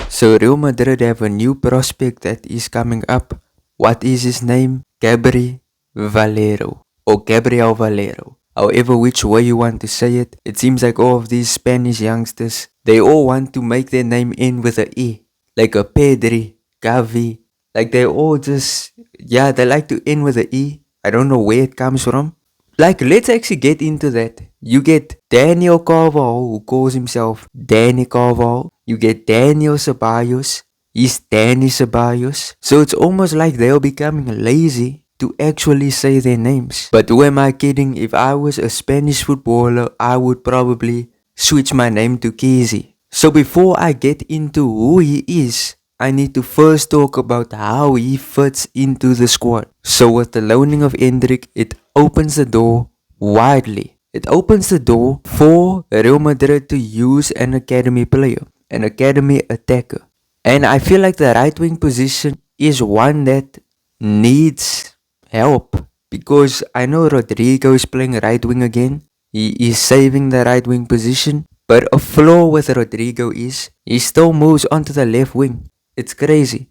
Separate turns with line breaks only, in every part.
So Real Madrid have a new prospect that is coming up. What is his name? Gabri Valero. Or Gabriel Valero. However which way you want to say it, it seems like all of these Spanish youngsters, they all want to make their name end with a E. Like a Pedri, Gavi. Like they all just, yeah, they like to end with a E. I don't know where it comes from. Like, let's actually get into that. You get Daniel Carvalho, who calls himself Danny Carvalho. You get Daniel Ceballos. He's Danny Ceballos. So it's almost like they're becoming lazy to actually say their names. But who am I kidding? If I was a Spanish footballer, I would probably switch my name to Kizzy. So before I get into who he is, I need to first talk about how he fits into the squad. So with the loaning of Hendrik, it opens the door widely. It opens the door for Real Madrid to use an academy player, an academy attacker. And I feel like the right wing position is one that needs help. Because I know Rodrigo is playing right wing again. He is saving the right wing position. But a flaw with Rodrigo is he still moves onto the left wing. It's crazy.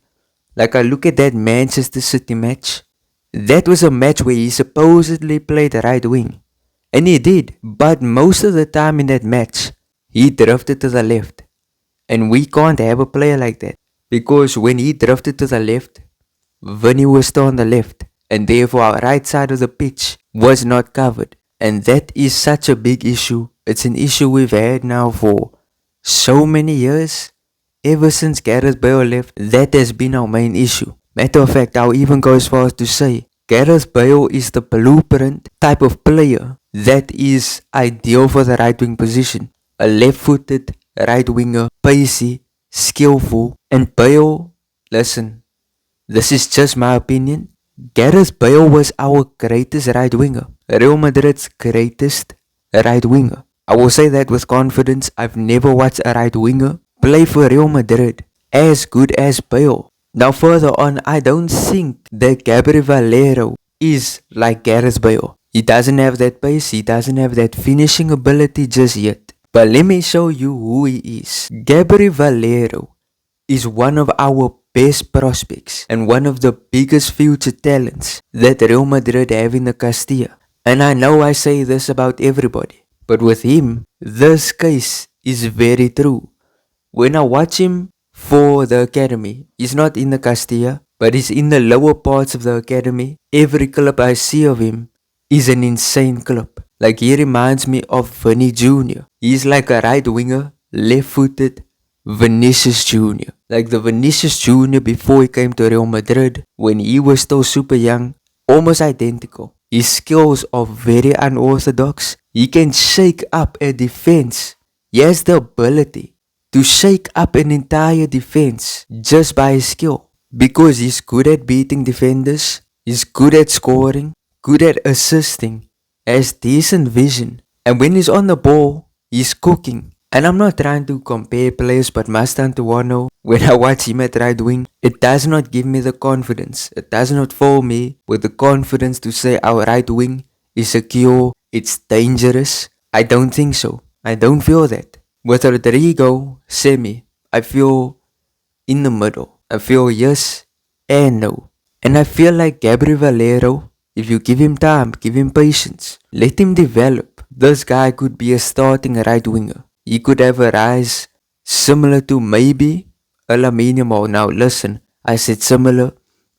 Like I look at that Manchester City match. That was a match where he supposedly played the right wing. And he did. But most of the time in that match, he drifted to the left. And we can't have a player like that. Because when he drifted to the left, Vinny was still on the left. And therefore our right side of the pitch was not covered. And that is such a big issue. It's an issue we've had now for so many years. Ever since Gareth Bale left, that has been our main issue. Matter of fact, I'll even go as far as to say, Gareth Bale is the blueprint type of player that is ideal for the right wing position. A left-footed right winger, pacey, skillful, and Bale, listen, this is just my opinion. Gareth Bale was our greatest right winger. Real Madrid's greatest right winger. I will say that with confidence. I've never watched a right winger play for Real Madrid as good as Bale. Now further on, I don't think that Gabri Valero is like Gareth Bale. He doesn't have that pace, he doesn't have that finishing ability just yet. But let me show you who he is. Gabri Valero is one of our best prospects and one of the biggest future talents that Real Madrid have in the Castilla. And I know I say this about everybody, but with him, this case is very true. When I watch him for the academy, he's not in the Castilla, but he's in the lower parts of the academy. Every clip I see of him is an insane clip. Like he reminds me of Vinny Jr. He's like a right winger, left-footed Vinicius Jr. Like the Vinicius Jr. before he came to Real Madrid, when he was still super young, almost identical. His skills are very unorthodox. He can shake up a defense. He has the ability to shake up an entire defense just by his skill. Because he's good at beating defenders, he's good at scoring, good at assisting, has decent vision. And when he's on the ball, he's cooking. And I'm not trying to compare players, but Mastantuano, when I watch him at right wing, it does not give me the confidence. It does not fill me with the confidence to say our right wing is secure, it's dangerous. I don't think so. I don't feel that. With Rodrigo, semi, I feel in the middle. I feel yes and no. And I feel like Gabri Valero, if you give him time, give him patience, let him develop, this guy could be a starting right winger. He could have a rise similar to maybe a Lamine Yamal. Now listen, I said similar,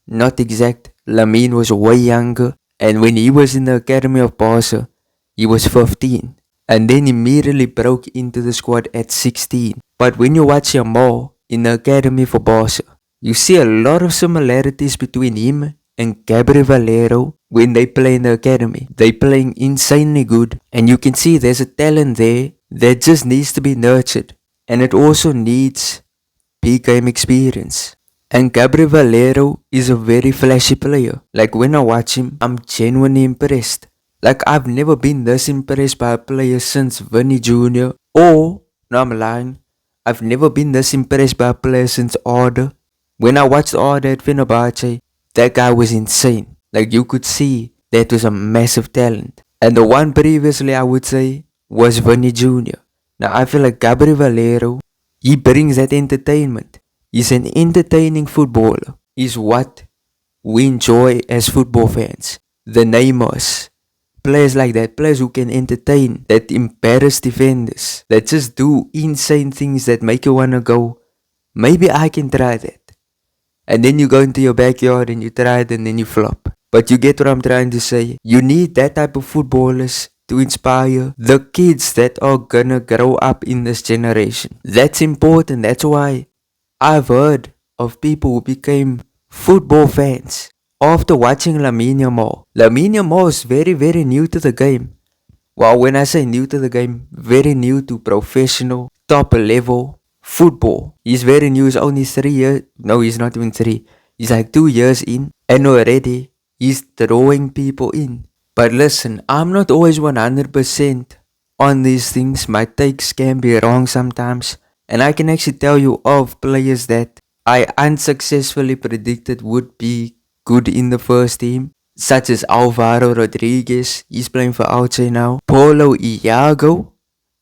not exact. Lamine was way younger, and when he was in the academy of Barca, he was 15. And then immediately broke into the squad at 16. But when you watch Yamal in the academy for Barca, you see a lot of similarities between him and Gabri Valero when they play in the academy. They playing insanely good, and you can see there's a talent there that just needs to be nurtured, and it also needs big game experience. And Gabri Valero is a very flashy player. Like when I watch him, I'm genuinely impressed. Like I've never been this impressed by a player since Vinny Jr. Or, no I'm lying, I've never been this impressed by a player since Arda. When I watched Arda at Fenerbahce, that guy was insane. Like you could see that was a massive talent. And the one previously I would say was Vinny Jr. Now I feel like Gabri Valero, he brings that entertainment. He's an entertaining footballer, is what we enjoy as football fans. The Neymars, players like that, players who can entertain, that embarrass defenders, that just do insane things that make you wanna go, maybe I can try that. And then you go into your backyard and you try it and then you flop. But you get what I'm trying to say. You need that type of footballers to inspire the kids that are gonna grow up in this generation. That's important. That's why I've heard of people who became football fans after watching Lamine Yamal. Lamine Yamal is very, very new to the game. Well, when I say new to the game, very new to professional, top level football. He's very new, he's only 3 years, no, he's not even 3. He's like 2 years in, and already he's drawing people in. But listen, I'm not always 100% on these things. My takes can be wrong sometimes. And I can actually tell you of players that I unsuccessfully predicted would be good in the first team, such as Alvaro Rodriguez, he's playing for Alche now, Paulo Iago.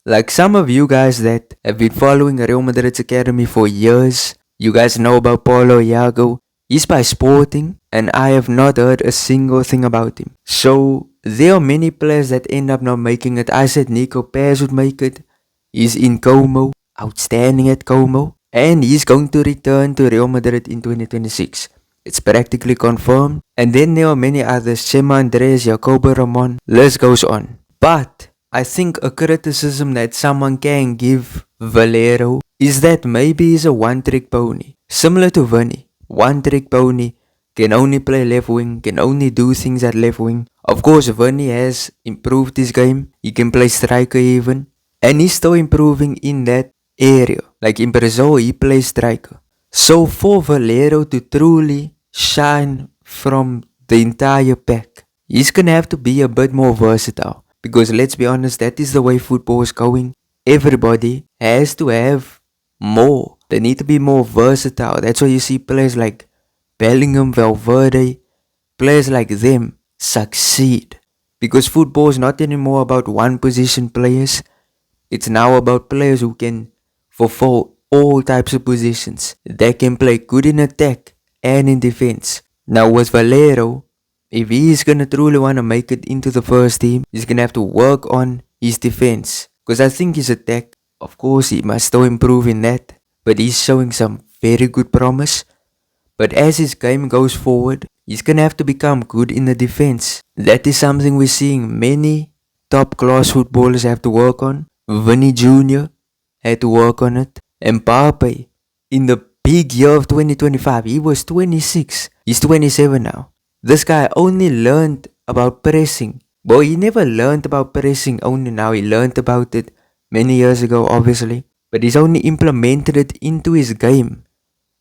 Like some of you guys that have been following Real Madrid's academy for years, you guys know about Paulo Iago. He's by Sporting, and I have not heard a single thing about him. So there are many players that end up not making it. I said Nico Paz would make it. He's in Como, outstanding at Como, and he's going to return to Real Madrid in 2026. It's practically confirmed. And then there are many others, Chema Andres, Jacobo Ramon, list goes on. But I think a criticism that someone can give Valero is that maybe he's a one-trick pony. Similar to Vinny, one-trick pony, can only play left wing, can only do things at left wing. Of course, Vinny has improved his game. He can play striker even. And he's still improving in that area. Like in Brazil, he plays striker. So for Valero to truly shine from the entire pack, he's gonna have to be a bit more versatile. Because let's be honest, that is the way football is going. Everybody has to have more. They need to be more versatile. That's why you see players like Bellingham, Valverde, players like them succeed. Because football is not anymore about one position players. It's now about players who can fulfill all types of positions. They can play good in attack and in defense. Now with Valero, if he's gonna truly wanna make it into the first team, he's gonna have to work on his defense. Because I think his attack, of course, he must still improve in that. But he's showing some very good promise. But as his game goes forward, he's gonna have to become good in the defense. That is something we're seeing many top class footballers have to work on. Vinny Jr. had to work on it. Mbappe, in the big year of 2025, he was 26. He's 27 now. This guy only learned about pressing. Boy, he never learned about pressing only now. He learned about it many years ago, obviously. But he's only implemented it into his game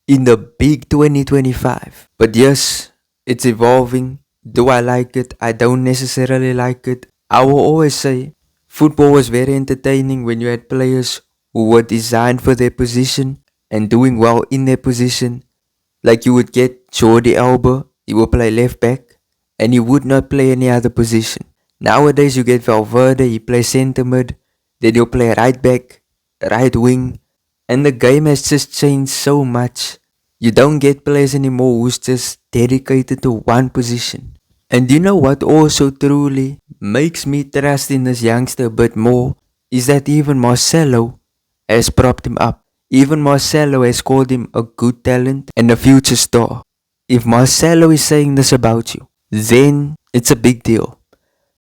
in the big 2025. But yes, it's evolving. Do I like it? I don't necessarily like it. I will always say football was very entertaining when you had players who were designed for their position and doing well in their position. Like you would get Jordi Alba, he will play left back and he would not play any other position. Nowadays you get Valverde, he plays centre mid, then he'll play right back, right wing, and the game has just changed so much. You don't get players anymore who's just dedicated to one position. And you know what also truly makes me trust in this youngster a bit more is that even Marcelo has propped him up. Even Marcelo has called him a good talent and a future star. If Marcelo is saying this about you, then it's a big deal.